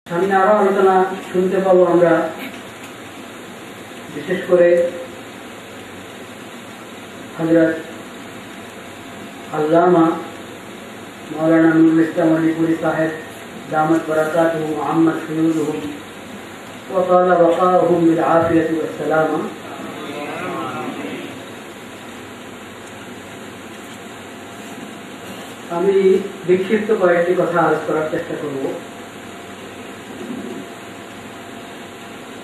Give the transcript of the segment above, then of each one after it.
সামনে আরো আলোচনা শুনতে পাবো আমরা, বিশেষ করে হযরত আল্লামা মাওলানা নুরুল ইসলাম আলীপুরি সাহেব দামাত বারাকাতুহু মুহাম্মদ ফিরুজুহুম ওয়া তাআলা বাকাহুম বিল আফিয়াতি ওয়াস সালামা। আমি বিক্ষিপ্ত কয়েকটি কথা আলোচনা করার চেষ্টা করব।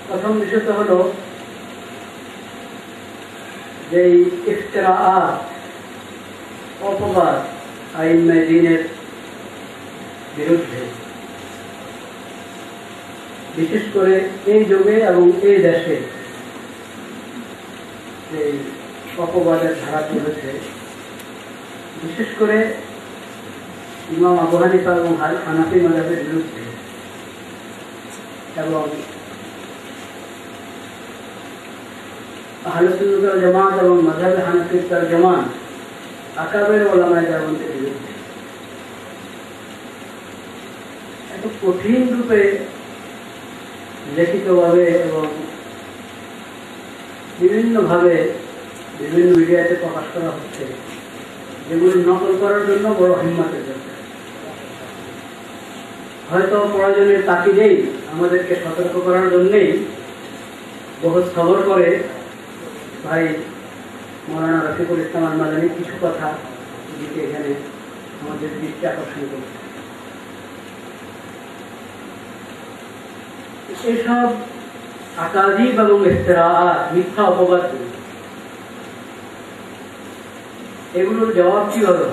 প্রথম বিষয়টা হলো যে ইফতিরাআত, অপবাদ আইম্মায়ে দ্বীনের বিরুদ্ধে, বিশেষ করে এই যুগে এবং এই দেশে যে অপবাদের ধারা চলেছে, বিশেষ করে ইমাম আবু হানিফা এবং হানাফি মাযহাবের বিরুদ্ধে এবং আহলে সুন্নাত ওয়াল জামাত এবং মাযহাবে হানাফির তারজমান আকাবের উলামায়ে কেরামের বিরুদ্ধে এত কঠিন রূপে লিখিতভাবে এবং বিভিন্নভাবে বিভিন্ন মিডিয়াতে প্রকাশ করা হচ্ছে, যেগুলি নকল করার জন্য বড় হিম্মতের দরকার। হয়তো প্রয়োজনের তাকিদেই আমাদেরকে সতর্ক করার জন্যেই বহু খবর করে ভাই মৌলানা রফিকুল ইসলাম আল মাদানী কিছু কথা দিকে এখানে আমাদের দৃষ্টি আকর্ষণ করছে। এসব আকাযিব এবং ইফতিরাআত, মিথ্যা অপবাদ, এগুলোর জবাব কি হবে?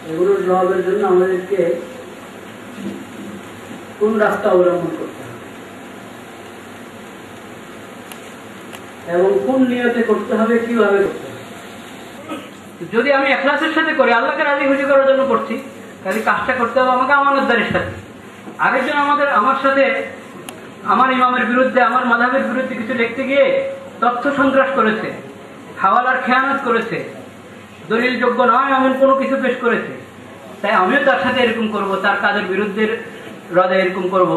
এগুলোর জবাবের জন্য আমাদেরকে কোন রাস্তা অবলম্বন করতে হবে এবং কোন নিয়তে করতে হবে, কিভাবে করতে হবে। যদি আমি ইখলাসের সাথে করি, আল্লাহকে রাজি খুশি করার জন্য করছি, তাহলে কাজটা করতে হবে আমাকে আমানতদারির সাথে। আরেকজন আমার সাথে আমার ইমামের বিরুদ্ধে, আমার মাযহাবের বিরুদ্ধে কিছু লিখতে গিয়ে তথ্য সন্ত্রাস করেছে, হাওয়ালার খেয়ানত করেছে, দলিল যোগ্য নয় এমন কোনো কিছু পেশ করেছে, তাই আমিও তার সাথে এরকম করব, তার কাজের বিরুদ্ধে রদে এরকম করব,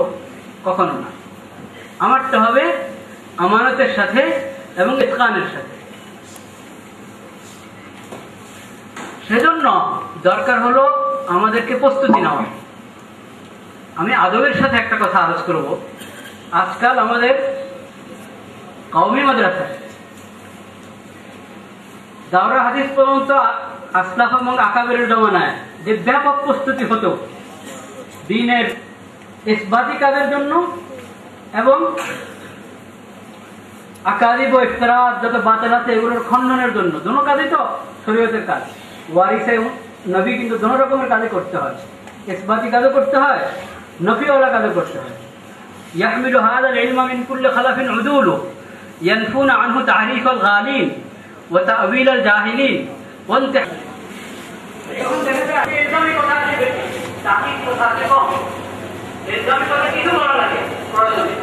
কখনো না। আমারটা হবে আমানতের সাথে এবং ইতকানের সাথে। সেজন্য দরকার হলো আমাদেরকে প্রস্তুতি নেওয়া। আমি আদবের সাথে একটা কথা আলোচনা করব। আজকাল আমাদের কওমি মাদ্রাসায় দাওরা হাদিস পর্যন্ত আসলাফ এবং আকাবেরের জমানায় যে ব্যাপক প্রস্তুতি হতো দ্বীনের ইসবাতি কাজের জন্য এবং আকাযিব ও ইফতিরাআত যত বাতিল আছে এগুলোর খণ্ডনের জন্য, দুটো কাজই তো শরীয়তের কাজ। ওয়ারিসে নবী কিন্তু দুটো রকমের কাজই করতে হয়, ইসবাতি কাজও করতে হয়, নফিওয়ালা কাজও করতে হয়। ইয়াহমিলু হাযাল ইলমা মিন কুল্লি খালাফিন উদুলু ইয়ানফুনা আনহু তাহরিফ আল গালিন ওয়া তা'ওয়িল আল জাহিলিন ওয়া এখন দেখা যায় ইসলামী কথা আছে, তাকিদ কথা আছে কম। ইসলামী কথা কিছু বলা লাগে প্রয়োজনে,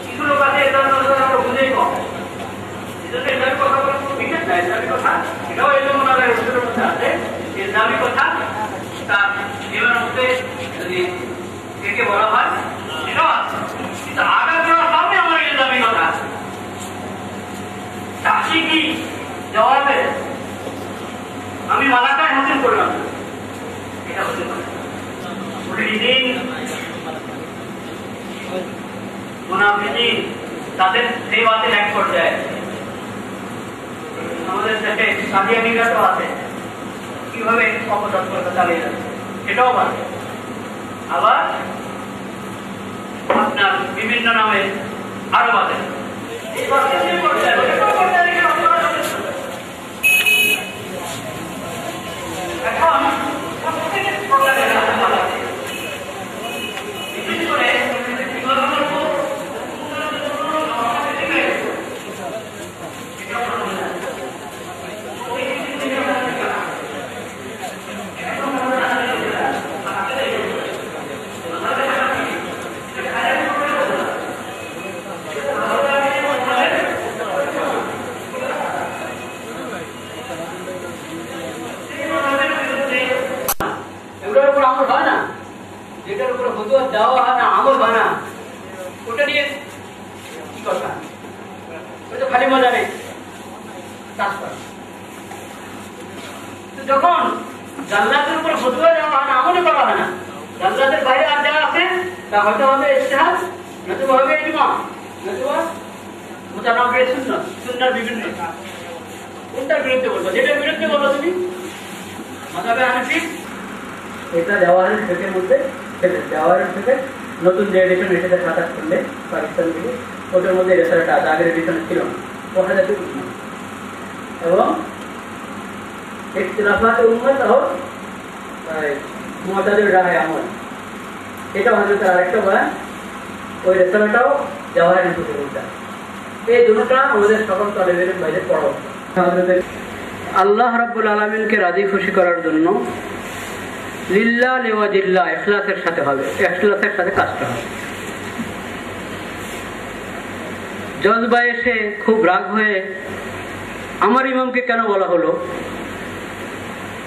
কিছু লোক আছে ইসলামী কথা আমরা বুঝেই কম, এজন্য ইসলামী কথা বলে কোনো বিশেষ নাই। ইসলামী কথা এটাও এজন্য মনে হয় রসুলের মধ্যে আছে, ইসলামী কথা তার জীবনের মধ্যে যদি একে বলা হয় সেটাও আছে, কিন্তু আঘাত করার সামনে আমার ইসলামী কথা আছে। তাহকিকি জবাবে আমি মালাকায় হাসিল করলাম, এটা হতে পারে প্রতিদিন মুনাফিকিন তাদের সেই বাতিল এক পর্যায়ে। আমাদের দেশে সাদিয়ানিরা তো আছে, কিভাবে অপতৎপরতা চালিয়ে যাচ্ছে সেটাও বাড়ে। আবার আপনার বিভিন্ন নামে আরো বাড়ে। এখন বিশেষ করে ফতুয়া দেওয়া হয় না, আমল হয় না, ওটা নিয়ে কি কথা? ওই তো খালি মজা নেই, কাজ কর। যখন জান্নাতের উপর ফতুয়া দেওয়া হয় না, আমলও করা হয় না, জান্নাতের বাইরে আর যা আছে তা হয়তো হবে ইজতিহাদ, নতুবা হবে ইজমা, নতুবা মুতানাব্বির সুন্নাহ, সুন্নাহর বিভিন্ন। কোনটার বিরুদ্ধে বলবো? যেটার বিরুদ্ধে বলো তুমি মাযহাবে হানাফি, এটা জাওয়াহির ফিকহের মধ্যে জাওয়াহির ফিকহ নতুন যে এডিশন এসেছে ৭-৮ খন্ডে পাকিস্তান থেকে, ওটার মধ্যে রেসালাটা আছে, আগের এডিশনে ছিল না। ওয়াহদাতুল উম্মাহ এবং ইখতিলাফাত উম্মাত আর মুতাদিল রায় আমল, এটা হযরত আরেকটা বয়ান, ওই রেসালাটাও জাওয়াহির ফিকহ। এই দুটোটা আমাদের সকল তালেবের বাইরে পড়া উচিত। আল্লাহ রাব্বুল আলামিনকে রাজি খুশি করার জন্য লিল্লাহ লিওয়াজিল্লাহ ইখলাসের সাথে হবে, ইখলাসের সাথে কাজটা হবে। জজবা এসে খুব রাগ হয়ে আমার ইমামকে কেন বলা হলো,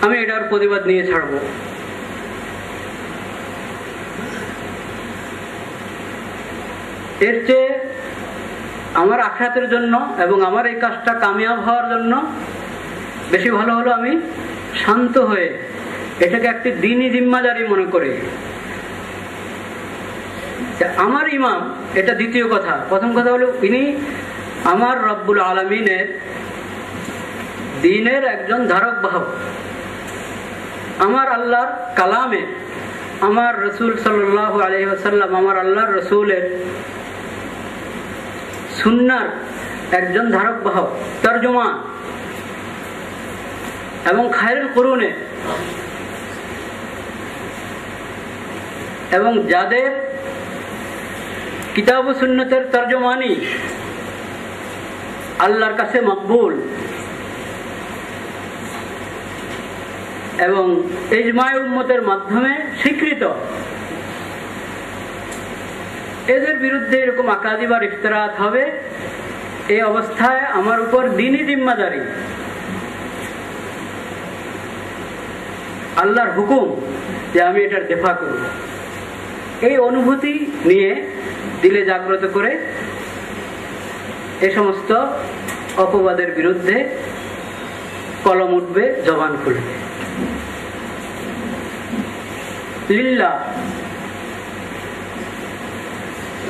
আমি এটার প্রতিবাদ নিয়ে ছাড়বো, এর চেয়ে আমার আখিরাতের জন্য এবং আমার এই কাজটা কামিয়াব হওয়ার জন্য বেশি ভালো হলো আমি শান্ত হয়ে এটাকে একটি দ্বীনি জিম্মাদারি মনে করে, আমার ইমাম, এটা দ্বিতীয় কথা। প্রথম কথা হলো ইনি আমার রব্বুল আলামিনের দ্বীনের একজন ধারক বাহক, আমার আল্লাহর কালামের, আমার রাসূল সাল্লাল্লাহু আলাইহি ওয়াসাল্লাম, আমার আল্লাহর রাসূলের সুন্নাহর একজন ধারক বাহক, তরজমান এবং খায়রুল কুরুনে, এবং যাদের কিতাব ও সুন্নতের তরজমানি আল্লাহর কাছে মকবুল এবং ইজমায়ে উম্মতের মাধ্যমে স্বীকৃত, এদের বিরুদ্ধে এরকম আকাযিব আর ইফতিরাত হবে। এই অবস্থায় আমার উপর দ্বীনি জিম্মাদারি, আল্লাহর হুকুম যে আমি এটার দেফা করব, এই অনুভূতি নিয়ে দিলে জাগ্রত করে এ সমস্ত অপবাদের বিরুদ্ধে কলম উঠবে, জবান খুলবে। লিল্লাহ,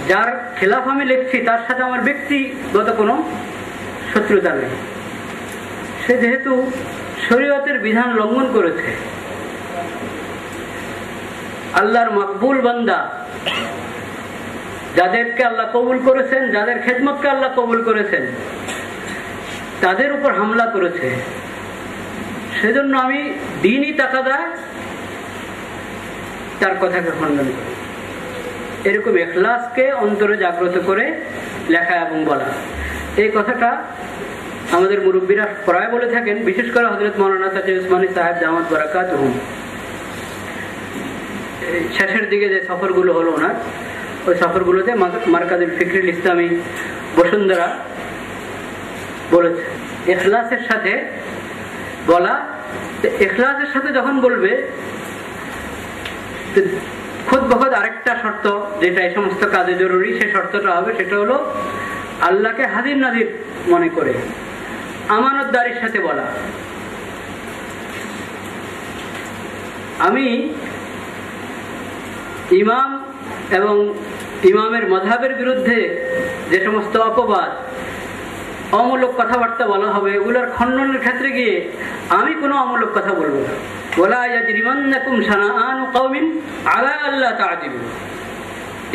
যার খেলাফ আমি লিখছি তার সাথে আমার ব্যক্তিগত কোনো শত্রুতা নেই, সে যেহেতু শরীয়তের বিধান লঙ্ঘন করেছে, আল্লাহর মকবুল বান্দা, যাদেরকে আল্লাহ কবুল করেছেন, যাদের খেদমতকে আল্লাহ কবুল করেছেন, তাদের উপর হামলা করেছে, সেজন্য আমি দ্বীনি তাকাদায় তার কথাকে খণ্ডন করি। এরকম ইখলাসকে অন্তরে জাগ্রত করে লেখা এবং বলা, এই কথাটা আমাদের মুরব্বীরা প্রায় বলে থাকেন, বিশেষ করে হযরত মাওলানা তাকি উসমানী সাহেব দামাত বারাকাতুহুম শেষের দিকে যে সফরগুলো হলো ওনার, ওই সফরগুলোতে মারকাজুল ফিকরুল ইসলামী বসুন্ধরা বলেছে ইখলাসের সাথে বলা। ইখলাসের সাথে যখন বলবে, খুদ বখদ আরেকটা শর্ত যেটা এই সমস্ত কাজে জরুরি, সেই শর্তটা হবে, সেটা হলো আল্লাহকে হাজির নাজির মনে করে আমানতদারির সাথে বলা। আমি ইমাম এবং ইমামের মাযহাবের বিরুদ্ধে যে সমস্ত অপবাদ, অমূলক কথাবার্তা বলা হবে, এগুলোর খণ্ডনের ক্ষেত্রে গিয়ে আমি কোনো অমূলক কথা বলবো না। ওয়ালা ইয়াজরিমান্নাকুম শানাআনু কওমিন আলা আল্লা তা'দিলু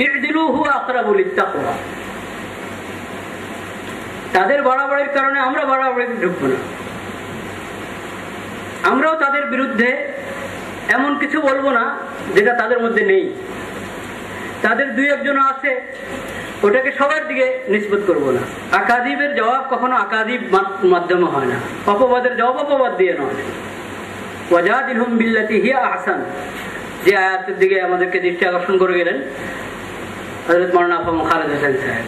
ই'দিলু হুয়া আকরাবু লিত-তাকওয়া। তাদের বাড়াবাড়ির কারণে আমরা বাড়াবাড়িতে ঢুকবো না, আমরাও তাদের বিরুদ্ধে এমন কিছু বলবো না যেটা তাদের মধ্যে নেই। তাদের দুই একজন আছে, ওটাকে সবার দিকে নিসবত করবো না। আকাযিবের জবাব কখনো আকাযিব মাধ্যমে হয় না, অপবাদের জবাব অপবাদ দিয়ে নয়। ওয়াজাদিলহুম বিল্লাতি হিয়া আহসান, যে আয়াতের দিকে আমাদেরকে দৃষ্টি আকর্ষণ করে গেলেন হযরত মাওলানা আফম খালেদ হোসেন সাহেব।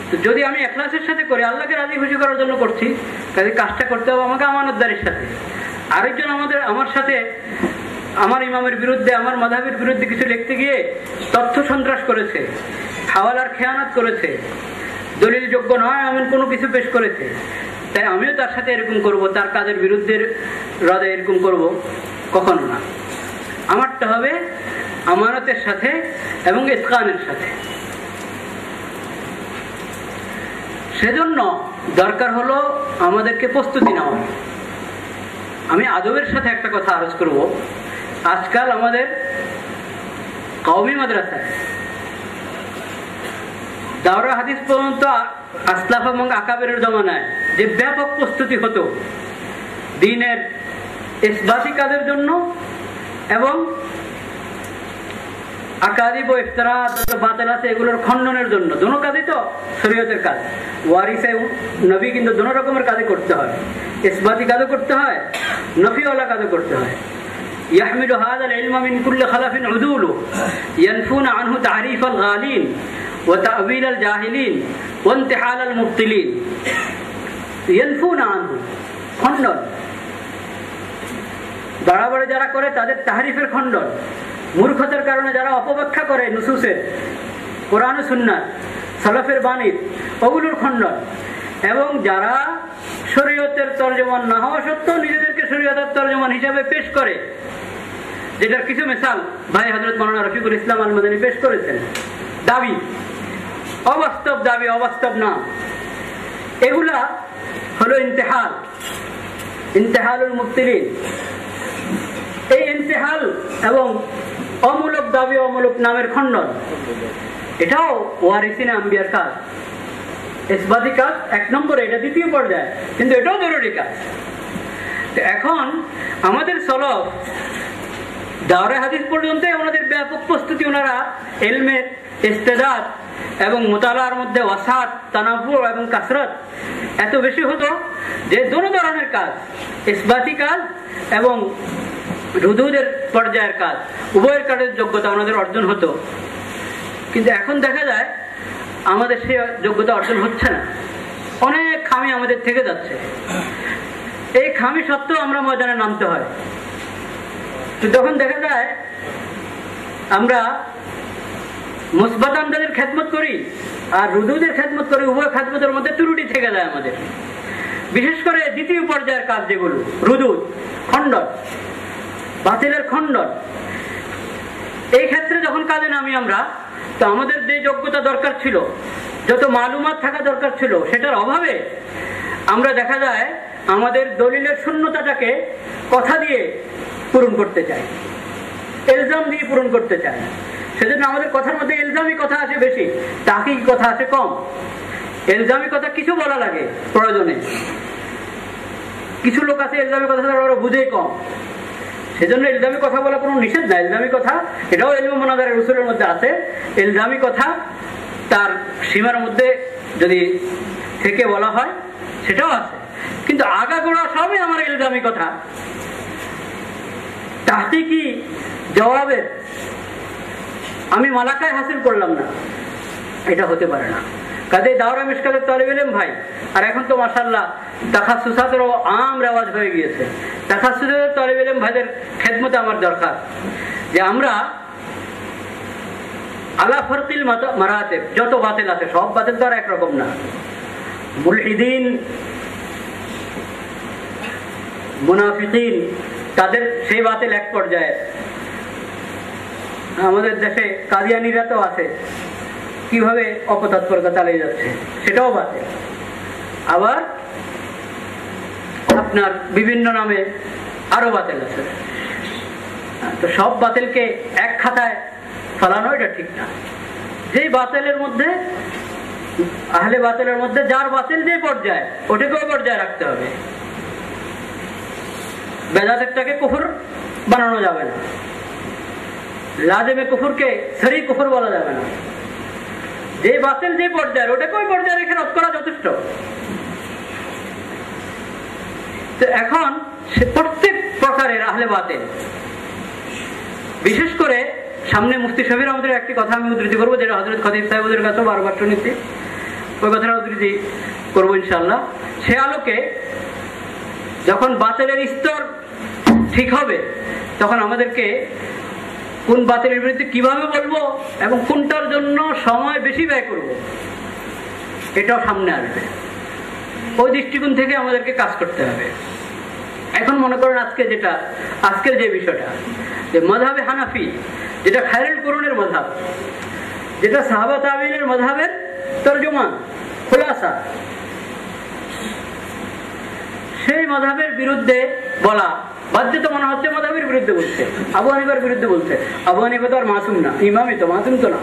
তো যদি আমি ইখলাসের সাথে করি, আল্লাহকে রাজি খুশি করার জন্য করছি, কাজে কাজটা করতে হবে আমাকে আমানতদারির সাথে। আরেকজন আমার সাথে আমার ইমামের বিরুদ্ধে, আমার মাযহাবের বিরুদ্ধে কিছু লিখতে গিয়ে তথ্য সন্ত্রাস করেছে, হাওয়ালার খেয়ানত করেছে, দলিল যোগ্য নয় এমন কোনো কিছু পেশ করেছে, তাই আমিও তার সাথে এরকম করব, তার কাজের বিরুদ্ধে রদে এরকম করব? কখনো না। আমারটা হবে আমানতের সাথে এবং ইতকানের সাথে। সেজন্য দরকার হলো আমাদেরকে প্রস্তুতি নেওয়া। আমি আদবের সাথে একটা কথা আরজ করব। আজকাল আমাদের কওমি মাদ্রাসায় দাওরা হাদিস পর্যন্ত আসলাফ এবং আকাবেরের জমানায় যে ব্যাপক প্রস্তুতি হতো দ্বীনের ইসবাতি কাজের জন্য এবং আকাদিব ও ইফতারা বাতিল আছে এগুলোর খণ্ডনের জন্য, দোনো কাজই তো শরীয়তের কাজ। ওয়ারিসে নবী কিন্তু দোনো রকমের কাজই করতে হয়, ইসবাতি কাজও করতে হয়, নফিওয়ালা কাজও করতে হয়। يحمل هذا العلم من كل خلف عدول ينفون عنه تعريف الغالين وتأويل الجاهلين وانتحال المبطلين ينفون عنه খণ্ডন, বাড়াবাড়ি যারা করে তাদের তাহরিফের খণ্ডন, মূর্খতার কারণে যারা অপব্যাখ্যা করে নুসুসের, কোরআন ও সুন্নাহ, সালাফের বাণীর, ওগুলোর খণ্ডন, এবং যারা শরীয়তের তরজমান না হওয়া সত্ত্বেও নিজেদেরকে শরীয়তের তরজমান হিসাবে পেশ করে, যেটার কিছু মিসাল ভাই হযরত মাওলানা রফিকুল ইসলাম আল মাদানী পেশ করেছেন। দাবি অবাস্তব, দাবি অবাস্তব না, এগুলা হলো ইন্তেহাল, ইন্তেহালুল মুবতিলিন। এই ইন্তেহাল এবং অমূলক দাবি, অমূলক নামের খণ্ডন, এটাও ওয়ারিসিনে আম্বিয়ার কাজ, ইসবাতি কাজ এক নম্বরে, এটা দ্বিতীয় পর্যায়ে, কিন্তু এটাও জরুরি কাজ। এখন আমাদের সলফ দাওরা হাদিস পর্যন্ত ওনাদের ব্যাপক প্রস্তুতি, ওনারা ইলমের ইস্তেদাদ এবং মুতালার মধ্যে ওয়াসাত, তানাফু এবং কাসরত এত বেশি হতো যে দোনো ধরনের কাজ, ইসবাতি কাজ এবং রুদুদের পর্যায়ের কাজ, উভয়ের কাজের যোগ্যতা ওনাদের অর্জন হতো। কিন্তু এখন দেখা যায় আমাদের সে যোগ্যতা অর্জন হচ্ছে না, অনেক খামি আমাদের থেকে যাচ্ছে। এই খামি সত্ত্বেও আমরা ময়দানে নামতে হয়। তো তখন দেখা যায় আমরা মুসবাত আমদাদের খেদমত করি আর রুদুদের খেদমত করি, উভয় খেদমতের মধ্যে ত্রুটি থেকে যায় আমাদের। বিশেষ করে দ্বিতীয় পর্যায়ের কাজ যেগুলো, রুদুদ, খণ্ডন, বাতিলের খণ্ডন, এই ক্ষেত্রে যখন কাজে নামি আমরা, তো আমাদের যে যোগ্যতা দরকার ছিল, যত মালুমাত থাকা দরকার ছিল, সেটার অভাবে আমরা দেখা যায় আমাদের দলিলের শূন্যতাটাকে কথা দিয়ে পূরণ করতে চাই, ইলজাম দিয়ে পূরণ করতে চাই। সেজন্য আমাদের কথার মধ্যে ইলজামি কথা আছে বেশি, তাহকিক কথা আছে কম। ইলজামি কথা কিছু বলা লাগে প্রয়োজনে, কিছু লোক আছে ইলজামি কথা ওরা বুঝেই কম, সেজন্য ইলজামি কথা বলা কোনো নিষেধ না। ইলজামি কথা এটাও ইলমে মুনাজারের উসুলের মধ্যে আছে। ইলজামি কথা তার সীমার মধ্যে যদি থেকে বলা হয় সেটাও আছে, কিন্তু আগাগোড়া সবই আমার ইলজামি কথা। তাহকিকি জবাবের আমি মালাকায় হাসিল করলাম না, এটা হতে পারে না। কাজে দাওরা মিশকাতের তালিব ইলম ভাই, আর এখন তো মাশাআল্লাহ তাখাসুসাতেরও আম রেওয়াজ হয়ে গিয়েছে, তাখাসুসের তালিব ইলম ভাইদের খেদমতে আমার দরকার যে আমরা আলা ফরকিল মারাতিব, যত বাতিল আছে সব বাতিল তো আর একরকম না। মুলহিদিন, মুনাফিকিন, তাদের সেই বাতিল এক পর্যায়ে। আমাদের দেশে কাদিয়ানিরা তো আছে, কিভাবে অপতৎপরতা চালিয়ে যাচ্ছে, সেটাও বাতিল। আবার আপনার বিভিন্ন নামে আরো বাতিল আছে। তো সব বাতিলকে এক খাতায় ফেলানো এটা ঠিক না। যেই বাতিলের মধ্যে, আহলে বাতিলের মধ্যে যার বাতিল যে পর্যায়ে, ওটাকে ওই পর্যায়ে রাখতে হবে। বেদাতেরটাকে কুফর বানানো যাবে না, লাজেমে কুফরকে সরি কুফর বলা যাবে না। যে বাতিল যে পর্যায়ে, ওটাকে ওই পর্যায়ে রেখে রদ করা যথেষ্ট। তো এখন সে প্রত্যেক প্রকারের আহলে বাতিল, বিশেষ করে সামনে মুফতি শফির আমাদের একটি কথা আমি উদ্ধৃতি করবো, যেটা হযরত খতিব সাহেবদের কাছে বারবার শুনেছি, ওই কথাটা উদ্ধৃতি করবো ইনশাআল্লাহ। সে আলোকে যখন বাতিলের স্তর ঠিক হবে, তখন আমাদেরকে কোন বাতিলের বিরুদ্ধে কিভাবে বলবো এবং কোনটার জন্য সময় বেশি ব্যয় করব, এটাও সামনে আসবে। ওই দৃষ্টিকোণ থেকে আমাদেরকে কাজ করতে হবে। এখন মনে করেন আজকের যে বিষয়টা, যে মাযহাবে হানাফি, যেটা খায়রুল কুরুনের মাযহাব, যেটা সাহাবা তাবেঈনের মাযহাবের তরজমান খুলাসা, সেই মাযহাবের বিরুদ্ধে বলা বাধ্যতা মনে হচ্ছে মাযহাবের বিরুদ্ধে বলছে, আবু হানিফার বিরুদ্ধে বলছে। আবু হানিফা তো আর মাসুম না, ইমামই তো, মাসুম তো না।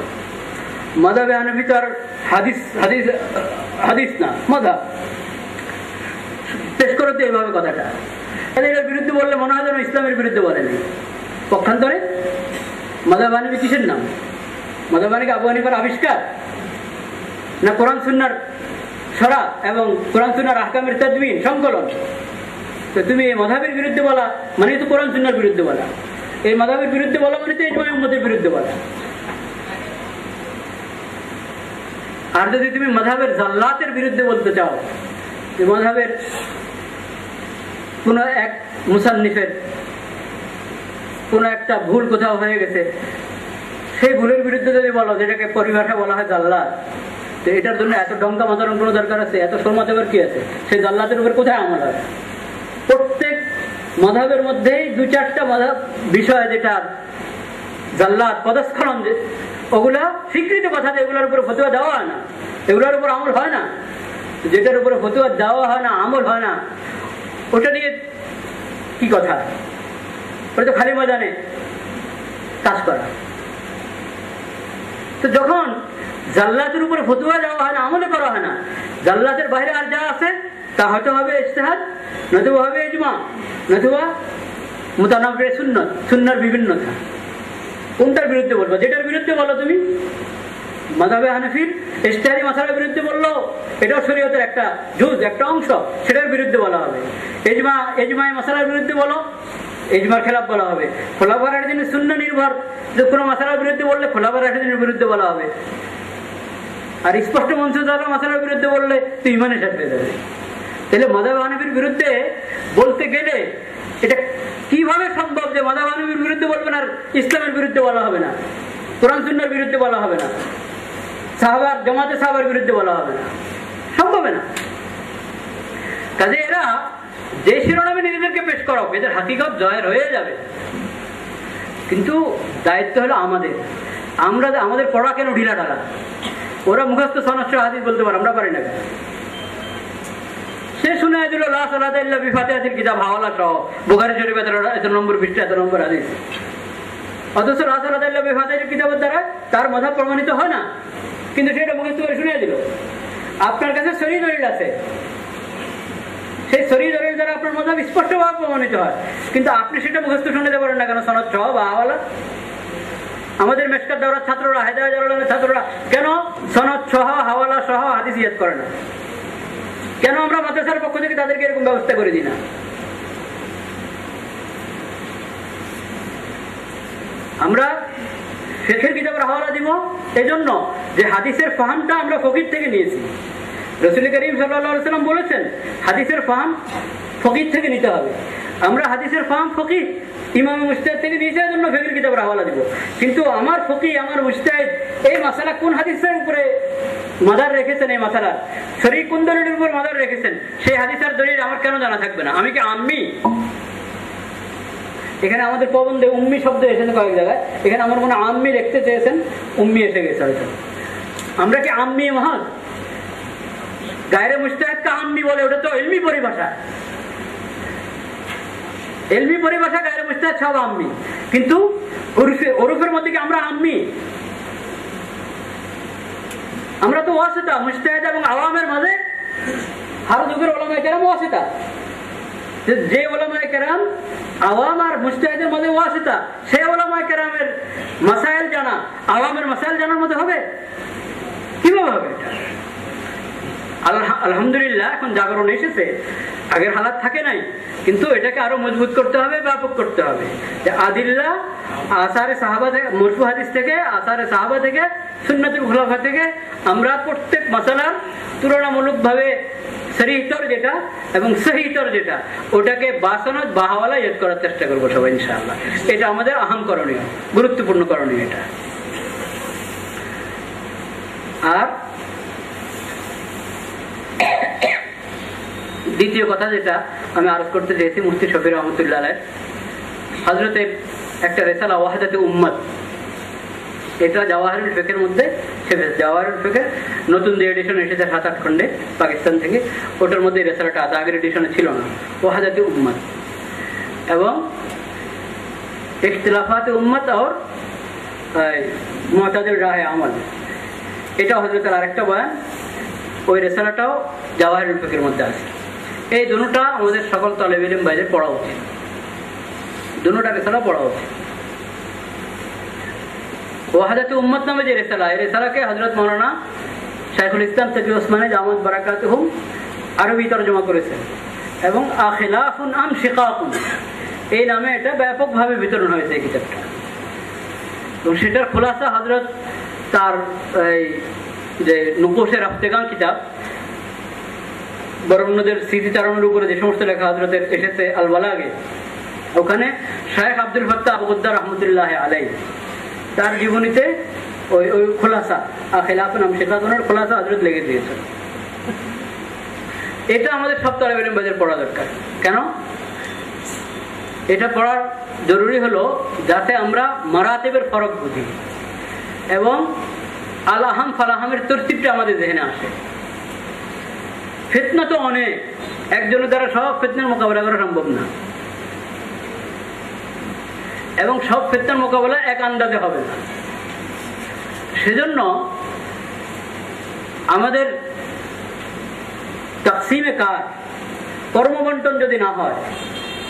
মাযহাবে হানাফি তো আর হাদিস না, মাযহাব। পেশ করো তো এইভাবে কথাটা। এর বিরুদ্ধে বললে মনে হয় যেন ইসলামের বিরুদ্ধে বলেনি। পক্ষান্তরে মাযহাব হানাফি কিসের নাম? মাযহাব হানাফি আবু হানিফার আবিষ্কার, না কোরআন সুন্নাহর ছড়া এবং কোরআন সুন্নাহর আহকামের তাদবিন সংকলন? তো তুমি এই মাযহাবের বিরুদ্ধে বলা মানে তো কোরআন সুন্নাহর বিরুদ্ধে বলা, এই মাযহাবের বিরুদ্ধে বলা মানে তো ইজমাই উম্মতের বিরুদ্ধে বলা। আর যদি তুমি মাযহাবের জাল্লাতের বিরুদ্ধে বলতে চাও, যে মাযহাবের কোন এক মুসান্নিফের কোন একটা ভুল কোথাও হয়ে গেছে, সেই ভুলের বিরুদ্ধে যদি বলো, যেটাকে পরিভাষা বলা হয় জাল্লাত, তো এটার জন্য এত ডঙ্কা মাথানোর কোনো দরকার আছে? এত শর্মা দেবার কি আছে? সেই জাল্লাতের উপর কোথায় আমল হয়? প্রত্যেক মাযহাবের মধ্যেই 2-4টা মাযহাব বিষয় যেটা জাল্লাত পদস্খলন, ওগুলা স্বীকৃত কথা, এগুলোর উপরে ফতোয়া দেওয়া হয় না, এগুলোর উপর আমল হয় না। যেটার উপরে ফতোয়া দেওয়া হয় না, আমল হয় না, ওটা নিয়ে কি কথা? ওটা তো খালি ময়দানে কাজ করা। তো যখন জাল্লাতের উপরে ফতোয়া দেওয়া হয় না, আমলে করা হয় না, জাল্লাতের বাইরে আর যা আছে তা হয়তো হবে ইজতিহাদ, নতুবা হবে ইজমা, নতুবা মুতানাব্বি সুন্নাত, সুন্নাহর বিভিন্নতা। কোনটার বিরুদ্ধে বলবো? যেটার বিরুদ্ধে বলো তুমি। মাযহাবে হানাফির ইজতিহাদি মাসালার বিরুদ্ধে বললো, এটাও শরীয়তের একটা জুজ, একটা অংশ, সেটার বিরুদ্ধে বলা হবে। ইজমাই মাসালার বিরুদ্ধে বলো, ইজমার খেলাফ বলা হবে। খোলাফায়ে রাশিদিনের সুন্নাহ নির্ভর যে কোনো মাসালার বিরুদ্ধে বললে খোলাফায়ে রাশিদিনের বিরুদ্ধে বলা হবে। আর স্পষ্ট মনসুখা মাসালার বিরুদ্ধে বললে তো ইমানের সাথে যাবে। তাহলে মাযহাব হানাফির বিরুদ্ধে বলতে গেলে এটা কিভাবে সম্ভব যে মাযহাব হানাফির বিরুদ্ধে বলবেন আর ইসলামের বিরুদ্ধে বলা হবে না, কোরআন সুন্নাহর বিরুদ্ধে বলা হবে না, জামাতে সাহাবার বিরুদ্ধে বলা হবে না? সম্ভব না। কাজে এরা যে শিরোনামে নিজেদেরকে পেশ করা, এদের হাকিকত জয়ের হয়ে যাবে। কিন্তু দায়িত্ব হলো আমাদের। আমরা আমাদের পড়া কেন ঢিলা ঢালা? ওরা মুখস্থ সনদ হাদিস বলতে পারে, আমরা পারি না। সে শুনে দিল লা সালাতা ইল্লা বিফাতিহাতিল কিতাব হাওয়ালা সহ বুখারী শরীফের এত নম্বর পৃষ্ঠা, এত নম্বর হাদিস। অথচ লা সালাতা ইল্লা বিফাতিহাতিল কিতাবের দ্বারা তার মাযহাব প্রমাণিত হয় না, কিন্তু সেটা মুখস্থ করে শুনে দিল। আপনার কাছে সহিহ দলিল আছে, সেই সহিহ দলিল দ্বারা আপনার মাযহাব স্পষ্টভাবে প্রমাণিত হয়, কিন্তু আপনি সেটা মুখস্থ শুনে পারেন না কেন? সনদ সহ বা হাওয়ালা। আমাদের মেশকাত দাওরার ছাত্ররা, হেদায়েত জালালানের ছাত্ররা কেন সনদ সহ হাওয়ালা সহ হাদিস ইয়াদ করে না? কেন আমরা মাদ্রাসার পক্ষ থেকে তাদেরকে এরকম ব্যবস্থা করে দিই না? আমরা ফিকহের কিতাবের হাওয়ালা দিব এজন্য যে হাদিসের ফাহামটা আমরা ফকিহ থেকে নিয়েছি। রাসূল করিম সাল্লাল্লাহু আলাইহি ওয়াসাল্লাম বলেছেন হাদিসের ফাহাম ফকিহ থেকে নিতে হবে। আমরা হাদিসের ফাহাম ফকিহ ইমাম মুজতাহিদ থেকে নিয়েছি, এজন্য ফিকহের কিতাবের হাওয়ালা দিব। কিন্তু আমার ফকিহ, আমার মুজতাহিদ এই মাসালা কোন হাদিসের উপরে মাদার রেখেছেন, এই মাসালা শরীয়ত কোন দলিলের উপর মাদার রেখেছেন, সেই হাদিসের দলিল আমার কেন জানা থাকবে না? আমি কি আম্মি? এখানে আমাদের প্রবন্ধে উম্মি শব্দ এসেছে কয়েক জায়গায়, এখানে আমার মনে আম্মি লিখতে চেয়েছেন, উম্মি এসে গেছে হয়তো। আমরা কি আম্মি মহাজ? গায়রে মুজতাহিদকে আম্মি বলে, ওটা তো ইলমি পরিভাষা। ইলমি পরিভাষা গায়রে মুজতাহিদ সব আম্মি, কিন্তু ওরফের মধ্যে কি আমরা আম্মি? আমরা তো ওয়াসিতা, মুজতাহিদ এবং আওয়ামের মাঝে হার যুগের উলামায়ে কেরাম ওয়াসিতা। যে উলামায়ে কেরাম আওয়াম আর মুজতাহিদের মধ্যে ওয়াসিতা, সেই উলামায়ে কেরামের মাসাইল জানা আওয়ামের মাসাইল জানার মধ্যে হবে? কিভাবে হবে এটা? আলহামদুলিল্লাহ এখন জাগরণ এসেছে, আগের হালাত থাকে নাই, কিন্তু এটাকে আরো মজবুত করতে হবে, ব্যাপক করতে হবে। যে আদিল্লা আসারে সাহাবা থেকে, মরফু হাদিস থেকে, আসারে সাহাবা থেকে, সুন্নাতুল খুলাফা থেকে আমরা প্রত্যেক মাসালার তুলনামূলকভাবে সরিহতর যেটা এবং সহিতর যেটা, ওটাকে বাসনত বাহাওয়ালা ইয়েদ করার চেষ্টা করবো সবাই ইনশাআল্লাহ। এটা আমাদের আহম করণীয়, গুরুত্বপূর্ণ করণীয় এটা। আর দ্বিতীয় কথা যেটা আমি আরোপ করতে চেয়েছি, মুফতি শফি রহমতুল্লাহ আলাইহ হযরতের একটা রিসালা ওয়াহদাতে উম্মত, এটা জাওয়াহিরুল ফিকহের মধ্যে, জাওয়াহিরুল ফিকহের নতুন যে এডিশন এসেছে 7-8 খন্ডে পাকিস্তান থেকে, ওটার মধ্যে রিসালাটা আছে, আগের এডিশনে ছিল না, ওয়াহদাতে উম্মত এবং ইখতিলাফাতে উম্মত আর মুতাদিল রাহে আমল, এটা হযরতের আরেকটা বয়ান, ওই রিসালাটাও জাওয়াহিরুল ফিকহের মধ্যে আছে। এই দুটোটা আমাদের সকল তালেবে ইলম ভাইদের পড়া উচিত, দুটোটা রিসালা পড়া উচিত। ওয়াহদাতে উম্মত নামে যে রিসালা, এই রিসালাকে হযরত মাওলানা শাইখুল ইসলাম তাকি ওসমানী জামাত বারাকাতুহুম আরবি তরজমা করেছেন এবং আখিলাফুন আম শিকাকুন এই নামে এটা ব্যাপকভাবে বিতরণ হয়েছে এই কিতাবটা। এবং সেটার খোলাসা হযরত তার এই যে নুকুশে রাফতেগান কিতাব, বরণ্যদের স্মৃতিচারণের উপরে যে সমস্ত লেখা হযরতের এসেছে আল বালাগে, ওখানে শাইখ আব্দুল ফাত্তাহ আবু গুদ্দার রহমতুল্লাহ আলাইহি তার জীবনীতে ওই খোলাসা আখিলাফুন আম শিকাকুনের খোলাসা হযরত লিখে দিয়েছেন। এটা আমাদের সব তালেবে ইলম ভাইদের পড়া দরকার। কেন এটা পড়ার জরুরি হলো? যাতে আমরা মারাতিবের ফরক বুঝি এবং আল আহাম ফালাহামের তরতিবটা আমাদের জেনে আসে। ফিতনা তো অনেক, একজনের দ্বারা সব ফিতনার মোকাবেলা করা সম্ভব না এবং সব ফিতনার মোকাবেলা এক আন্দাজে হবে না। সেজন্য আমাদের তাকসিমে কাজ, কর্মবন্টন যদি না হয়,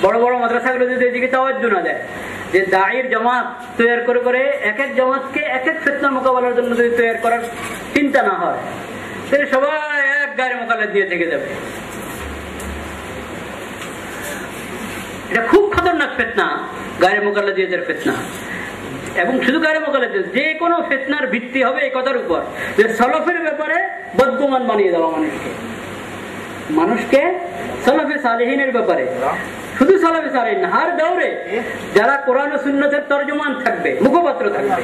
বড় বড় মাদ্রাসাগুলো যদি এদিকে তাওয়াজ্জু না দেয়, যে দায়ীর জামাত তৈরি করে করে এক এক জামাতকে এক এক ফিতনার মোকাবেলার জন্য যদি তৈরি করার চিন্তা না হয়, তাহলে সবাই এক গায়ের মোকাবেলা দিয়ে থেকে যাবে। এটা খুব খতরনাক ফিতনা, গায়ের মোকাবেলা দিয়ে যাওয়ার ফিতনা। এবং শুধু গায়ের মোকাবেলা, যে কোনো ফিতনার ভিত্তি হবে এই কথার উপর যে সলফের ব্যাপারে বদগুমান বানিয়ে দেওয়া মানুষকে সলফে সালেহিনের ব্যাপারে, শুধু সলফে সালেহিন না, হার দৌরে যারা কোরআন ও সুন্নতের তর্জমান থাকবে, মুখপাত্র থাকবে,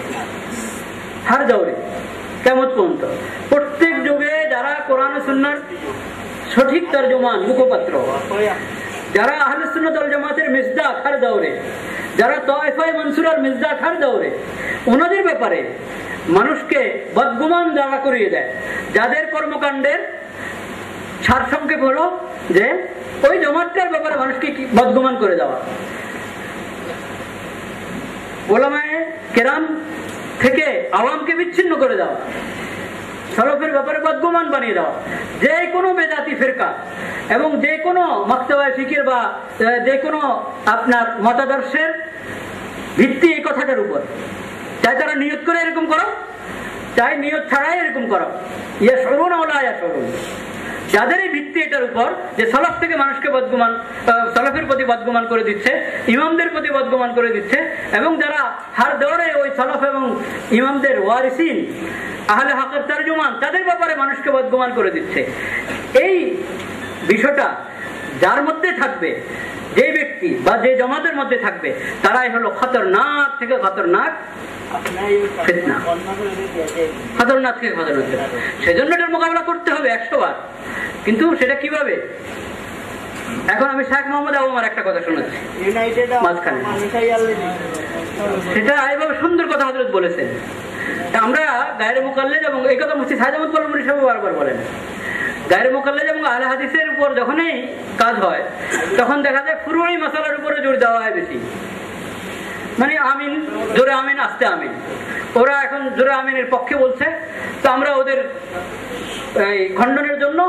হার দৌরে কিয়ামত পর্যন্ত প্রত্যেক যুগে যারা কোরআন ও সুন্নাহর সঠিক তর্জমান, মুখপাত্র, যারা আহলে সুন্নাত ওয়াল জামাতের মিসদাক হার দৌরে, যারা তায়েফায়ে মানসুরার মিসদাক হার দৌরে, ওনাদের ব্যাপারে মানুষকে বদগুমান দাঁড়া করিয়ে দেয়, যাদের কর্মকাণ্ডের সারসংক্ষেপ হলো যে ওই জামাতটার ব্যাপারে মানুষকে বদগুমান করে দেওয়া, ওলামায়ে কেরাম থেকে আওয়ামকে বিচ্ছিন্ন করে দেওয়া, সলফের ব্যাপারে বদগুমান বানিয়ে দেওয়া, যে কোনো বেদাতি ফিরকা এবং যে কোনো মাকতাবায়ে ফিকির বা যে কোনো আপনার মতাদর্শের ভিত্তি এই কথাটার উপর, চাই তারা নিয়ত করে এরকম করো, চাই নিয়ত ছাড়াই এরকম করো, ইয়াশউরুন ওয়া লা ইয়াশউরুন, যাদের এই ভিত্তি এটার উপর যে সলফ থেকে মানুষকে বদগুমান, সলফের প্রতি বদগুমান করে দিচ্ছে, ইমামদের প্রতি বদগুমান করে দিচ্ছে, এবং যারা হার দৌড়ে ওই সলফ এবং ইমামদের ওয়ারিসিন আহলে হকের তরজমান, তাদের ব্যাপারে মানুষকে বদগুমান করে দিচ্ছে, এই বিষয়টা যার মধ্যে থাকবে, যে ব্যক্তি বা যে জামাতের মধ্যে থাকবে, তারাই হলো খতরনাক থেকে খতরনাক ফিতনা, খতরনাক থেকে খতরনাক। সেজন্য এটার মোকাবেলা করতে হবে 100 বার। কিন্তু সেটা কিভাবে? এখন আমি শেখ মোহাম্মদ আবু উমর একটা কথা শোনাচ্ছি মাঝখানে, সেটা এইভাবে সুন্দর কথা হযরত বলেছেন। আমরা গায়রে মুকাল্লিদ, এবং এই কথা মুফতি সাইদ আহমদ বলমুরি সাহেব বারবার বলেন, গায়রে মুকাল্লিদ এবং আহলে হাদিসের উপর যখনই কাজ হয় তখন দেখা যায় ফুরুই মাসালার উপরে জোর দেওয়া হয় বেশি। মানে আমিন, জোরে আমিন, আস্তে আমিন, ওরা এখন জোরে আমিনের পক্ষে বলছে, তো আমরা ওদের খণ্ডনের জন্য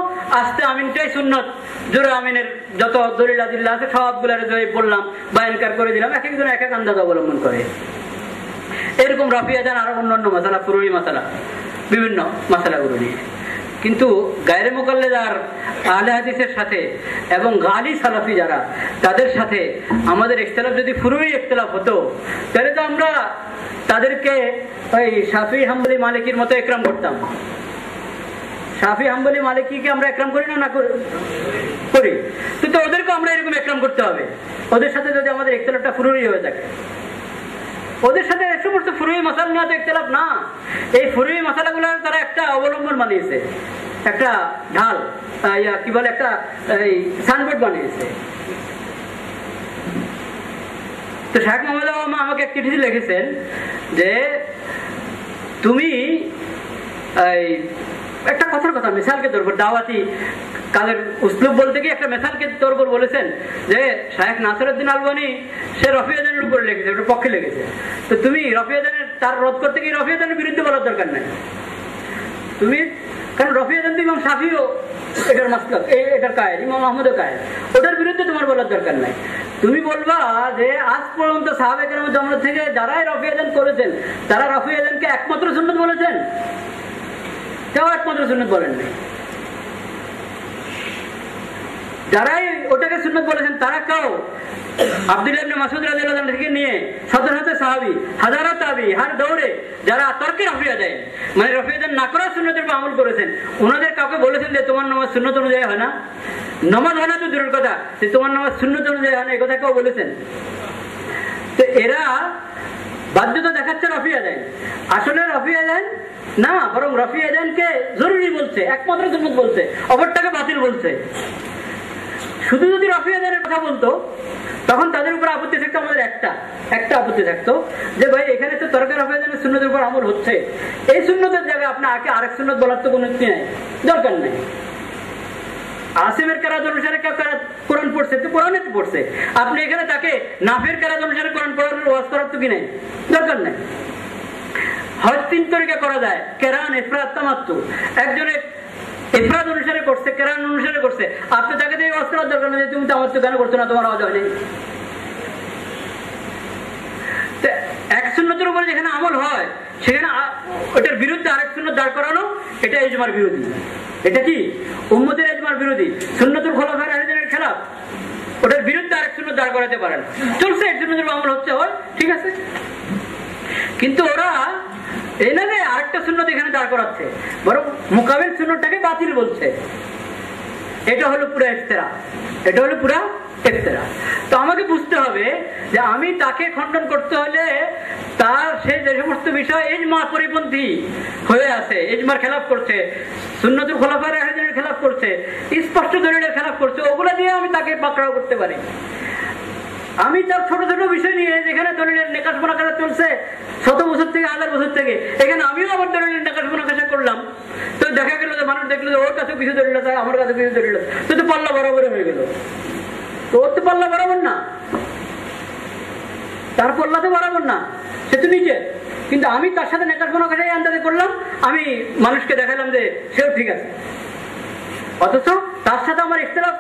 আস্তে আমিনটাই সুন্নত, জোরে আমিনের যত দলিল আদিল্লাহ আছে সবগুলার বললাম বা ইনকার করে দিলাম, এক একজন এক এক আন্দাজ অবলম্বন করে। এরকম রাফিয়া যান আরো অন্যান্য মাসালা, ফুরুই মাসালা, বিভিন্ন মাসালাগুলো নিয়ে। কিন্তু গায়রে মুকাল্লিদ আর আহলে হাদিসের সাথে এবং গালি সালাফি যারা, তাদের সাথে আমাদের ইখতিলাফ যদি ফুরুই ইখতিলাফ হতো, তাহলে তো আমরা তাদেরকে ওই শাফিঈ, হাম্বলি, মালিকির মতো ইকরাম করতাম। শাফি, হাম্বলি, মালিকিকে আমরা একরাম করি না করি, তো ওদেরকে আমরা এরকম একরাম করতে হবে। ওদের সাথে যদি আমাদের ইখতিলাফটা ফুরুই হয়ে থাকে, ওদের সাথে সমস্ত ফুরুই মাসালা নিয়ে তো ইখতিলাফ না, এই ফুরুই মাসালাগুলো তারা একটা অবলম্বন বানিয়েছে, একটা ঢাল, কি বলে, একটা সাইনবোর্ড বানিয়েছে। তো শেখ মোহাম্মদ আমাকে এক চিঠি লিখেছেন যে তুমি একটা কথার কথা মিসালকে তোর উপর দাওয়াতি কাদের উসলুব বলতে গিয়ে একটা মিসালকে তোর উপর বলেছেন যে শায়েখ নাসিরউদ্দিন আলবানী সে রফিউদ্দিনের উপরে লিখেছে, ওটার পক্ষে লিখেছে। তো তুমি রফিউদ্দিনের তার রদ করতে গিয়ে রফিউদ্দিনের বিরুদ্ধে বলার দরকার নাই তুমি, কারণ রফিউদ্দিন ইমাম শাফিও এটার মাসলাক, এটার কায়েদ, ইমাম আহমদও কায়েদ, ওটার বিরুদ্ধে তোমার বলার দরকার নাই। তুমি বলবা যে আজ পর্যন্ত সাহাবে কেরামের জন্ম থেকে যারাই রফিউদ্দিন করেছেন তারা রফিউদ্দিনকে একমাত্র সুন্নত বলেছেন, কেউ একমাত্র সুন্নত বলেন নাই। যারাই ওটাকে সুন্নত বলেছেন তারা কেউ আব্দুল্লাহ ইবনে মাসউদ রাদিয়াল্লাহু আনহু থেকে নিয়ে শত শত সাহাবী, হাজারো তাবী, হার দৌড়ে যারা তর্কে রফিউদ্দিন মানে রফিউদ্দিন না করা সুন্নতের উপর আমল করেছেন, ওনাদের কাউকে বলেছেন যে তোমার নামাজ সুন্নত অনুযায়ী হয় না? নামাজ হয় না তো দূরের কথা, যে তোমার নামাজ সুন্নত অনুযায়ী হয় না, এই কথা কেউ বলেছেন? তো এরা বাধ্যতা দেখাচ্ছে রফিউদ্দিন, আসলে রফিউদ্দিন না, বরং রফিউদ্দিনকে জরুরি বলছে, একমাত্র সুন্নত বলছে, অপরটাকে বাতিল বলছে। শুধু যদি রফিউদ্দিনের কথা বলতো তখন তাদের উপর আপত্তি থাকতো, আমাদের একটা আপত্তি থাকতো যে ভাই এখানে তো তরকার রফিউদ্দিনের সুন্নতের উপর আমল হচ্ছে, এই সুন্নতের জায়গায় আপনি আরেক সুন্নত বলার তো কোনো দরকার নেই। আসিমের কেরাত অনুসারে কেউ কোরআন পড়ছে তো কোরআনে তো পড়ছে, আপনি এখানে তাকে নাফের কেরাত অনুসারে কোরআন পড়ার ওয়াজ করার তো কি নাই, দরকার নেই। হজ 3 তরিকা করা যায়, কেরান, ইফরাদ, তামাত্তু। একজনে ইফরাদ অনুসারে করছে, কেরান অনুসারে করছে, আপনি তাকে দিয়ে ওয়াজ করার দরকার নেই তুমি তামাত্তু কেন করছো না, তোমার আওয়াজ হয়নি। এক সুন্নতের উপরে যেখানে আমল হয় সেখানে ওটার বিরুদ্ধে আরেক সুন্নত দাঁড় করানো, এটা ইজমার বিরোধী। এটা কি উম্মতের ইজমার বিরোধী, সুন্নতুল খুলাফায়ে রাশিদিনের খেলাফ, ওটার বিরুদ্ধে আরেক সুন্নত দাঁড় করাতে পারেন। চলছে এক সুন্নতের আমল হচ্ছে, হয় ঠিক আছে, কিন্তু ওরা এই না যে আরেকটা সুন্নত এখানে দাঁড় করাচ্ছে, বরং মুকাবিল সুন্নতটাকে বাতিল বলছে। এটা হলো পুরা ইফতিরা, এটা হলো পুরা ইফতিরা। তো আমাকে বুঝতে হবে যে আমি তাকে খণ্ডন করতে হলে তার সে যে সমস্ত বিষয় ইজমা পরিপন্থী হয়ে আছে, ইজমার খেলাফ করছে, সুন্নতুল খুলাফায়ে রাশিদিনের খেলাফ করছে, স্পষ্ট দলিলের খেলাফ করছে, ওগুলা দিয়ে আমি তাকে পাকড়াও করতে পারি। আমি তার ছোট ছোট বিষয় নিয়ে যেখানে দলিলের নিকাশ মোনাকাশা চলছে 100 বছর থেকে 1000 বছর থেকে, এখানে আমিও আমার দলিলের নিকাশ মোনাকাশা করলাম, তো দেখা গেল যে মানুষ দেখলো যে ওর কাছে কিছু দলিল আছে, আমার কাছে কিছু দলিল আছে, তো পাল্লা বরাবর হয়ে গেল। তো ওর তো পাল্লা বরাবর না, তার পাল্লা তো বরাবর না, সে তো নিজে, কিন্তু আমি তার সাথে নিকাশ মোনাকাশাই আন্দাজে করলাম, আমি মানুষকে দেখালাম যে সেও ঠিক আছে, অথচ তার সাথে আমার ইখতিলাফ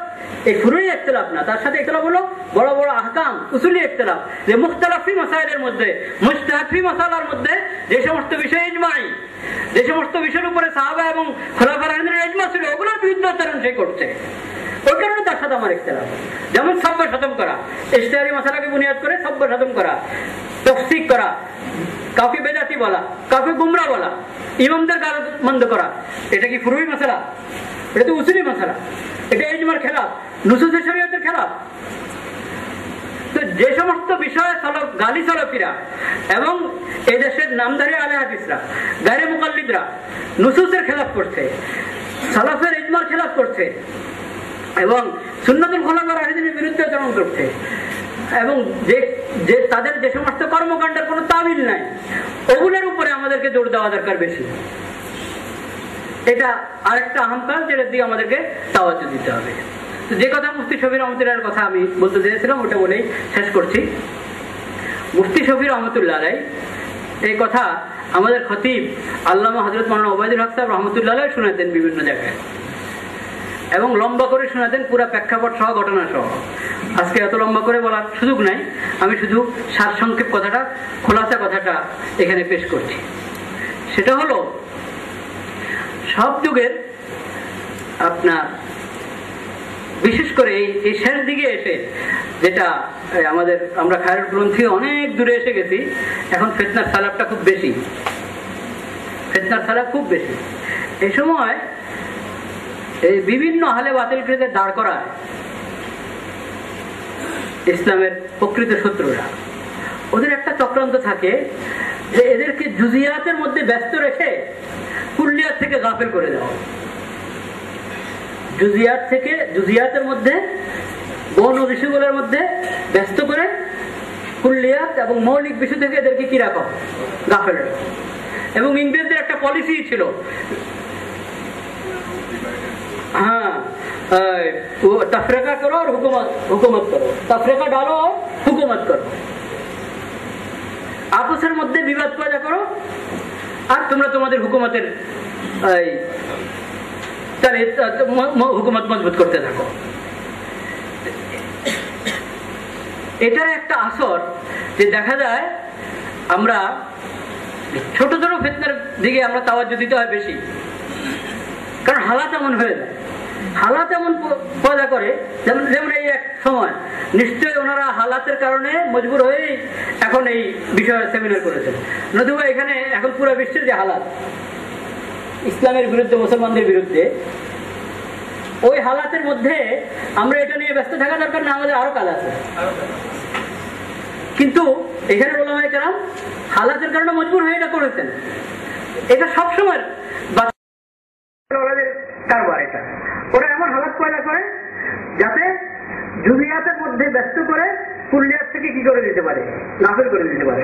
এই ফুরুই ইখতিলাফ না, তার সাথে ইখতিলাফ হলো বড় বড় আহকাম উসুলি ইখতিলাফ, যে মুখতালাফ ফি মাসাইলের মধ্যে, মুজতাহিদ ফি মাসালার মধ্যে যে সমস্ত বিষয় ইজমাই, যে সমস্ত বিষয়ের উপরে সাহাবা এবং খুলাফায়ে রাশিদিনের ইজমা ছিল, ওগুলোর বিরুদ্ধাচরণ সে করছে, ওই কারণে তার সাথে আমার ইখতিলাফ। যেমন সাব্য খতম করা, ইজতিহাদি মাসালাকে বুনিয়াদ করে সাব্য খতম করা, তাফসীক করা, কাউকে বেদাতি বলা, কাউকে গুমরা বলা, ইমামদের গালমন্দ করা, এটা কি ফুরুই মাসালা? এটা তো উসুলি মাসালা, এটা ইজমার খেলাফ, নুসুসে শরীয়তের খেলাফ। তো যে সমস্ত বিষয়ে গালি সালাফিরা এবং এই দেশের নামধারী আলে হাদিসরা, গায়রে মুকাল্লিদরা নুসুসের খেলাফ করছে, সালাফের ইজমার খেলাফ করছে এবং সুন্নাতুল খুলাফায়ে রাশিদিনের বিরুদ্ধে আচরণ করছে, এবং যে তাদের যে সমস্ত কর্মকাণ্ডের কোনো তাবিল নাই, ওগুলোর উপরে আমাদেরকে জোর দেওয়া দরকার বেশি। এটা আরেকটা আহম কাজ, যেটার দিকে আমাদেরকে তাওয়াজ্জুহ দিতে হবে। তো যে কথা মুফতি শফি রহমতুল্লাহর কথা আমি বলতে চেয়েছিলাম ওটা বলেই শেষ করছি। মুফতি শফি রহমতুল্লাহ আলাইহি এই কথা আমাদের খতিব আল্লামা হযরত মাওলানা ওবায়দুল হক সাহেব রহমতুল্লাহ আলাইহি শোনাতেন বিভিন্ন জায়গায়, এবং লম্বা করে শোনাতেন, পুরো প্রেক্ষাপট সহ ঘটনা সহ। আজকে এত লম্বা করে বলার সুযোগ নাই, আমি শুধু সারসংক্ষেপ কথাটা, খোলাসা কথাটা এখানে পেশ করছি। সেটা হলো সব যুগের আপনার বিশেষ করে এই শেষ দিকে এসে, যেটা আমরা খায়রুল গ্রন্থি অনেক দূরে এসে গেছি, এখন ফিতনার সালাফটা খুব বেশি, ফিতনার সালাফ খুব বেশি। এই সময় এই বিভিন্ন হালে বাতিলকৃতে দাঁড় করায় ইসলামের প্রকৃত শত্রুরা। ওদের একটা চক্রান্ত থাকে যে এদেরকে জুজিয়াতের মধ্যে ব্যস্ত রেখে কুল্লিয়াত থেকে গাফেল করে দেওয়া। জুজিয়াতের মধ্যে গৌণ বিষয়গুলোর মধ্যে ব্যস্ত করে কুল্লিয়াত এবং মৌলিক বিষয় থেকে এদেরকে কি রাখো, গাফেল রাখো। এবং ইংরেজদের একটা পলিসি ছিল, হ্যাঁ, তফরিকা করো আর হুকুমত করো, তফরিকা ডালো আর হুকুমত করো, আপসের মধ্যে বিবাদ পয়দা করো আর তোমরা তোমাদের হুকুমতের হুকুমত মজবুত করতে থাকো। এটার একটা আসর যে দেখা যায় আমরা ছোট ছোট ফিতনার দিকে আমরা তাওয়াজ্জু দিতে হয় বেশি, কারণ হালাত এমন হয়ে যায়, হালাত এমন পয়দা করে। যেমন এই এক সময় নিশ্চয়ই ওনারা হালাতের কারণে মজবুর হয়ে এখন এই বিষয়ে সেমিনার করেছেন। নতুবা এখানে এখন পুরো বিশ্বের যে হালাত ইসলামের বিরুদ্ধে, মুসলমানদের বিরুদ্ধে, ওই হালাতের মধ্যে আমরা এটা নিয়ে ব্যস্ত থাকা দরকার না, আমাদের আরো কাজ আছে। কিন্তু এখানে ওলামায়ে কেরাম হালাতের কারণে মজবুর হয়ে এটা করেছেন। এটা সবসময় কারবার, এটা ওরা এমন হালাত পয়দা করে যাতে জুমিয়াতের মধ্যে ব্যস্ত করে কুল্লিয়াত থেকে কি করে দিতে পারে, গাফেল করে দিতে পারে।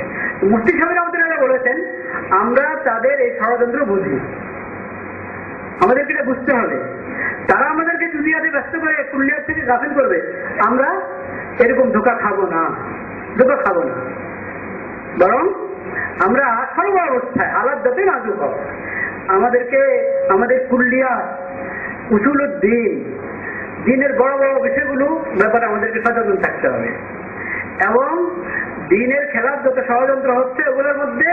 মুফতি সাহেব রহমাতুল্লাহ বলেছেন আমরা তাদের এই ষড়যন্ত্র বুঝি, আমাদেরকে এটা বুঝতে হবে। তারা আমাদেরকে দুনিয়াতে ব্যস্ত করে কুল্লিয়াত থেকে গাফেল করবে, আমরা এরকম ধোকা খাবো না, বরং আমরা সর্ব অবস্থায় হালাত যতই নাজুক হোক আমাদেরকে আমাদের কুল্লিয়াত, উসুলুদ্দিন, দিনের বড় বড় বিষয়গুলো ব্যাপারে আমাদেরকে সচেতন থাকতে হবে। এবং দিনের খেলার যত ষড়যন্ত্র হচ্ছে ওগুলোর মধ্যে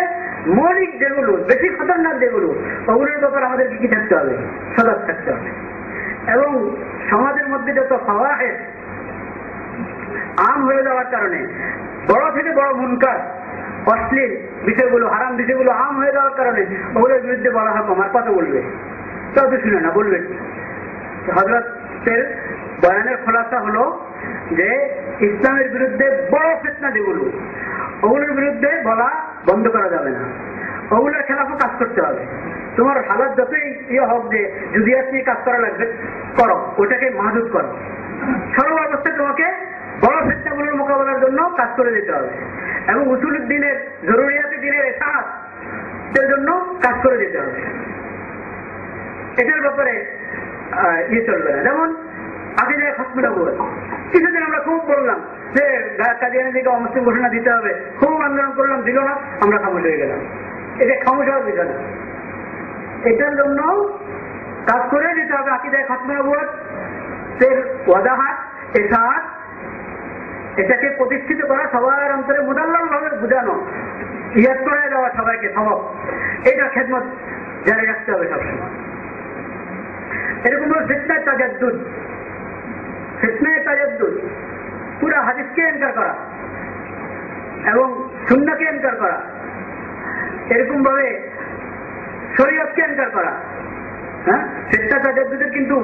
মৌলিক যেগুলো, বেশি খতরনাক যেগুলো, ওগুলোর ব্যাপারে আমাদেরকে কি থাকতে হবে, সজাগ থাকতে হবে। এবং সমাজের মধ্যে যত ফাওয়াহিশ আম হয়ে যাওয়ার কারণে বড় থেকে বড় মুনকার, অশ্লীল বিষয়গুলো, হারাম বিষয়গুলো আম হয়ে যাওয়ার কারণে ওগুলোর বিরুদ্ধে বলা হয় আমার কত বলবে, তত শুনে না, বলবে। হযরতের বয়ানের খোলাসা হলো যে ইসলামের বিরুদ্ধে বড় ফিতনা যেগুলো, ওগুলোর বিরুদ্ধে বলা বন্ধ করা যাবে না, ওগুলোর খেলাফও কাজ করতে হবে। তোমার হালাত যতই ইয়ে হোক যে জুদিয়াত নিয়ে কাজ করা লাগবে, করো, ওটাকে মাহদুদ করো। সর্ব অবস্থায় তোমাকে বড় ফিতনাগুলোর মোকাবেলার জন্য কাজ করে দিতে হবে এবং উসুলুদ দ্বীনের, জরুরিয়াতে দ্বীনের ইসলাহের জন্য কাজ করে দিতে হবে। এটার ব্যাপারে ইয়ে চলবে না। যেমন আকিদায়ে খতমুল নবুওয়াত, কিছুদিন আমরা খুব বললাম যে কাদিয়ানীর দিকে অমুসলিম ঘোষণা দিতে হবে, খুব আন্দোলন করলাম, দিল না, আমরা খামোশ হয়ে গেলাম। এটা খামোশ হওয়ার বিষয় না, এটার জন্য কাজ করে দিতে হবে। আকিদায়ে খতমুল নবুওয়াত এর ওয়াজাহাত, ইসহাত, এটাকে প্রতিষ্ঠিত করা, সবার অন্তরে মুদাল্লাল ভাবে বুঝানো, ইয়াদ করে দেওয়া সবাইকে সবক, এটা খেদমত জারি রাখতে হবে সবসময়। এরকম ফিতনায়ে তাজাদ্দুদ, পুরা হাদিসকে এনকার করা এবং সুন্নাহকে এনকার করা, এরকম ভাবে শরীয়তকে এনকার করা। হ্যাঁ, ফিতনায়ে তাজাদ্দুদের কিন্তু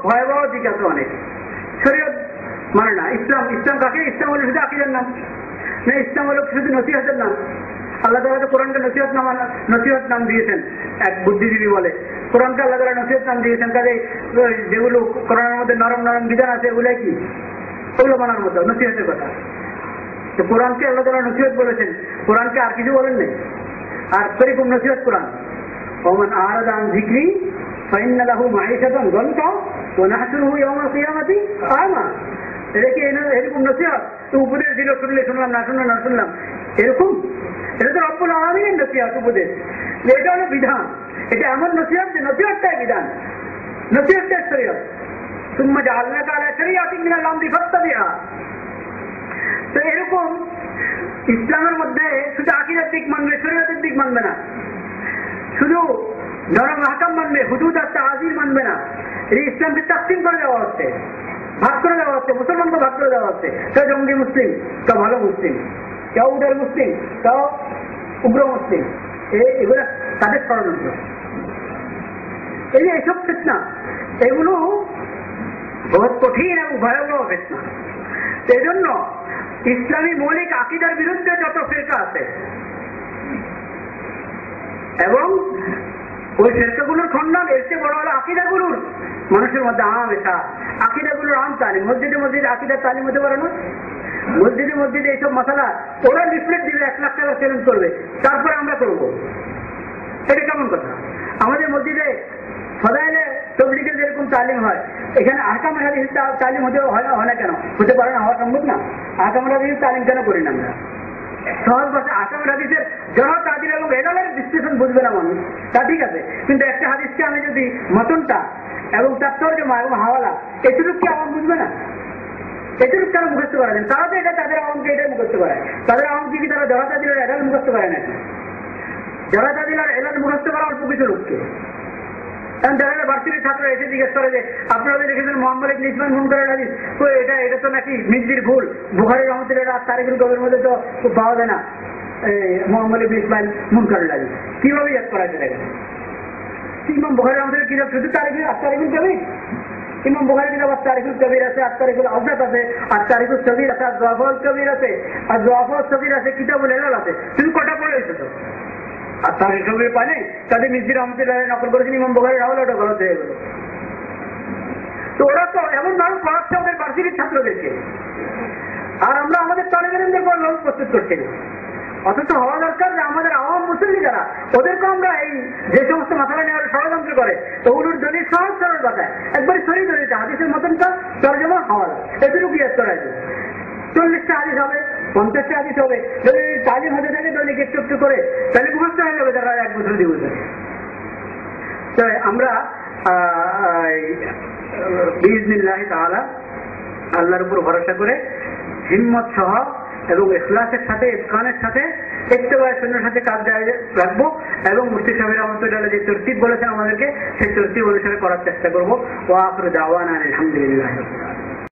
ভয়াবহ দিক আছে অনেক। শরীয়ত মানে না, ইসলাম কাকে? ইসলাম হলো শুধু আকীদার নাম না, ইসলাম হলো শুধু নসিহতের নাম। আল্লাহ তাআলা তো কোরআনকে নসিহত নাম দিয়েছেন। এক বুদ্ধিজীবী বলে কোরআনকে আল্লাহ তাআলা নসিহত নাম দিয়েছেন, কাজে যেগুলো কোরআনের মধ্যে নরম নরম বিধান আছে ওগুলাই কি, ওগুলো মানার মতো নসিহতের কথা। তো কোরআনকে আল্লাহ তাআলা নসিহত বলেছেন, কোরআনকে আর কিছু বলেন নাই। আর এরকম নসিহত কোরআন, ওমান আরাদা আন যিকরি ফাইন্না লাহু মাঈশাতান যানকা ওয়া নাহশুরুহু ইয়াওমাল কিয়ামাতি আ'মা। এটা কি এরকম নসিহত? তো উপদেশ দিল, শুনলে শুনলাম, না শুনলে না শুনলাম, এরকম? এটা তো রব্বুল আলামিনের নসিহত, উপদেশ। এটা হলো বিধান, এটা এমন নসিহত যে নসিহতটাই বিধান, নসিহতটাই শরীয়ত। সুম্মা জাআলনাকা আলা শরিয়াতিন মিনাল আমরি ফাত্তাবিহা। তো এরকম ইসলামের মধ্যে শুধু আকীদার দিক মানবে, শরীয়তের দিক মানবে না, শুধু নরম আহকাম মানবে, হুদুদ আর তাআযীর মানবে না। এই ইসলামকে তাকসীম করে দেওয়া হচ্ছে, ভাগ করে দেওয়া হচ্ছে, মুসলমানকে ভাগ করে দেওয়া হচ্ছে। কেউ জঙ্গি মুসলিম, কেউ ভালো মুসলিম, কেউ উদার মুসলিম, কেউ উগ্র মুসলিম। এগুলো তাদের ষড়যন্ত্র। এই যে এইসব ফিতনা, এগুলো বহুত কঠিন এবং ভয়াবহ ফিতনা। এই জন্য ইসলামী মৌলিক আকীদার বিরুদ্ধে যত ফিরকা আছে এবং ওই ফিরকাগুলোর খণ্ডন, এর চেয়ে বড় হলো আকীদাগুলোর মানুষের মধ্যে আম এটা আকীদাগুলোর আম তালিম। মসজিদে মসজিদে আকীদার তালিম হতে পারে না? মসজিদে মসজিদে এইসব মশালা ওরা লিফলেট দিবে, 1 লাখ টাকা চ্যালেঞ্জ করবে, তারপরে আমরা করবো। এটা কেমন কথা? আমাদের মসজিদে ফদাইলে তবলিগের যেরকম তালিম হয়, এখানে আহকামুল হাদিস তালিম হতে হয় না কেন? হতে পারে না, হওয়া সম্ভব না? আহকামুল হাদিস তালিম কেন করি না আমরা? সহজ ভাষা আহকামুল হাদিসের যারা তাজিল এবং এলালের বিশ্লেষণ বুঝবে না মানুষ, তা ঠিক আছে, কিন্তু একটা হাদিসকে আমি যদি মতনটা এবং তার তরজমা এবং হাওয়ালা এটুকু কি আওয়াম বুঝবে না? এটুকু তারা মুখস্থ করা যায়। তারা তো এটা তাদের আওয়ামকে এটাই মুখস্থ করায়। তাদের আওয়ামকে কি তারা যারা তাজিলের এলাল মুখস্থ করে নাকি? যারা তাজিলের এলাল মুখস্থ করা অল্প কিছু লোককে। কারণ যারা ভার্সিটির ছাত্র এসে জিজ্ঞেস করে যে আপনারা লিখেছেন মোহাম্মদ ইবনে ইসমাইল মুনকারুল হাদিস, তো এটা তো নাকি মিজির ভুল, বুখারী রহমতুল্লাহ আর তারিকুল কবির মধ্যে তো পাওয়া যায় না মোহাম্মদ ইবনে ইসমাইল মুনকারুল হাদিস, কিভাবে ইয়াদ করা যায়? ইমাম বুখারী রহমতুল্লাহ কিতাব শুধু তারিকুল কবির, ইমাম বুখারী কিতাব তারিকুল কবির আছে, আর তারিকুল আওসাত আছে, আর তারিকুল সগীর আছে, আর যুআফাউল কবির আছে, আর যুআফাউল সগীর আছে, কিতাবুল ইলাল আছে। তুমি কটা পড়ে এসেছো? আর তার এসবের পানে তাদের মিজির রহমতুল্লাহ নকল করেছেন ইমাম বুখারী রাওয়ালাটা গলত হয়ে গেল। তো ওরা তো এমন ভাবে পড়াচ্ছে ওদের ভার্সিটির ছাত্রদেরকে, আর আমরা আমাদের তালেবের পর লোক প্রস্তুত করছি না। অথচ হওয়া দরকার যে আমাদের আওয়াম মুসল্লি যারা, ওদেরকে আমরা এই যে সমস্ত মাথায় নেওয়ার ষড়যন্ত্র করে ওগুলোর দলিল সহজ সরল কথায় একবারে সহি দলিলটা হাদিসের মতনটা তরজমা হাওয়ালা এটুকু ইয়াদ করা যায়। 40টা হাদিস হবে, 50টা হাদিস হবে, যদি তালিম হতে থাকে দৈনিক একটু একটু করে, তাহলে মুখস্থ হয়ে যাবে তারা 1 বছর 2 বছর। তো আমরা বিইজনিল্লাহ তাআলা আল্লাহর উপর ভরসা করে হিম্মত সহ এবং ইখলাসের সাথে ইতকানের সাথে ইত্তেবায়ে সুন্নাহর সাথে কাজ রাখবো এবং মুফতি সাহেব রহমাতুল্লাহ যে তরতিব বলেছেন আমাদেরকে সেই তরতিব অনুসারে করার চেষ্টা করবো। ওয়া আখিরু দাওয়ানা আলহামদুলিল্লাহ।